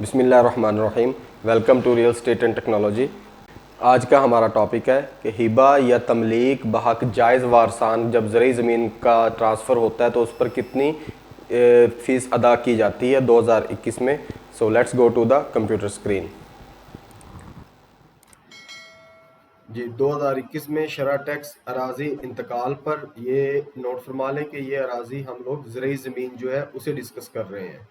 बिस्मिल्लाहिर्रहमानिर्रहीम। Welcome to real estate and technology. आज का हमारा टॉपिक है कि हिबा या तमलीक बहक जायज़ वारसान जब ज़रई ज़मीन का ट्रांसफ़र होता है तो उस पर कितनी फ़ीस अदा की जाती है 2021 में। So let's go to the computer screen. जी 2021 में शरह टैक्स अराजी इंतकाल पर ये नोट फरमा लें कि ये अराजी हम लोग ज़रई ज़मीन जो है उसे डिस्कस कर रहे हैं।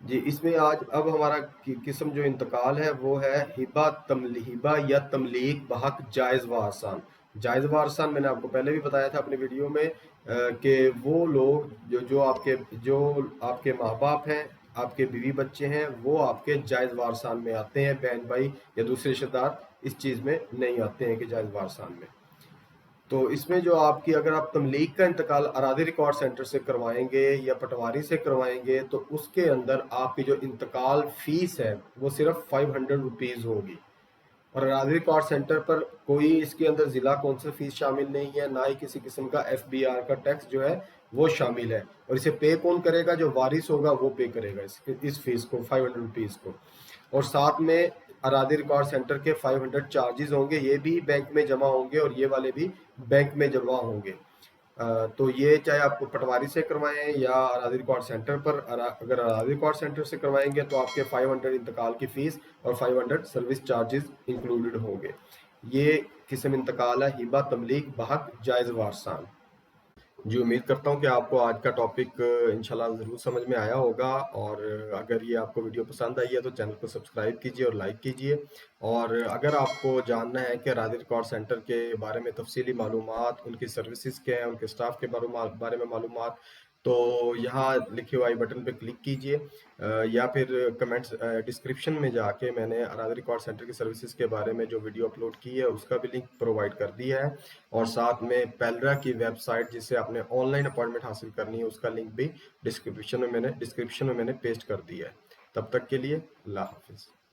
जी इसमें आज अब हमारा किस्म जो इंतकाल है वो है हिबा या तमलीक बहक जायज़ व आसान। जायज़ व आसान मैंने आपको पहले भी बताया था अपनी वीडियो में कि वो लोग जो आपके माँ बाप हैं, आपके बीवी बच्चे हैं, वो आपके जायज़ वारसान में आते हैं। बहन भाई या दूसरे रिश्तेदार इस चीज़ में नहीं आते हैं कि जायज़ वारसान में। तो इसमें जो आपकी अगर आप तमलीक का इंतकाल अरादी रिकॉर्ड सेंटर से करवाएंगे या पटवारी से करवाएंगे तो उसके अंदर आपकी जो इंतकाल फीस है वो सिर्फ 500 रुपीज़ होगी। और अरादी रिकॉर्ड सेंटर पर कोई इसके अंदर ज़िला कौंसिल फीस शामिल नहीं है, ना ही किसी किस्म का FBR का टैक्स जो है वो शामिल है। और इसे पे कौन करेगा? जो वारिस होगा वो पे करेगा इस फीस को, 500 रुपीज़ को। और साथ में अरादी रिकॉर्ड सेंटर के 500 चार्जेस होंगे, ये भी बैंक में जमा होंगे और ये वाले भी बैंक में जमा होंगे। तो ये चाहे आपको पटवारी से करवाएं या अरादी रिकॉर्ड सेंटर पर, अगर अरादी रिकॉर्ड सेंटर से करवाएंगे तो आपके 500 इंतकाल की फ़ीस और 500 सर्विस चार्जेस इंक्लूडेड होंगे। ये किस्म इंतकाल है हिबा तमलीक बहक जायज़ वारसान। जी उम्मीद करता हूँ कि आपको आज का टॉपिक इंशाल्लाह ज़रूर समझ में आया होगा। और अगर ये आपको वीडियो पसंद आई है तो चैनल को सब्सक्राइब कीजिए और लाइक कीजिए। और अगर आपको जानना है कि अरादी रिकॉर्ड सेंटर के बारे में तफसीली मालूमात, उनकी सर्विसेज क्या हैं, उनके स्टाफ के बारे में मालूमात, तो यहाँ लिखे हुए आई बटन पे क्लिक कीजिए या फिर कमेंट्स डिस्क्रिप्शन में जाके मैंने अरादी रिकॉर्ड सेंटर की सर्विसेज के बारे में जो वीडियो अपलोड की है उसका भी लिंक प्रोवाइड कर दिया है। और साथ में पेलरा की वेबसाइट जिससे आपने ऑनलाइन अपॉइंटमेंट हासिल करनी है उसका लिंक भी डिस्क्रिप्शन में मैंने पेस्ट कर दिया है। तब तक के लिए अल्लाह हाफिज़।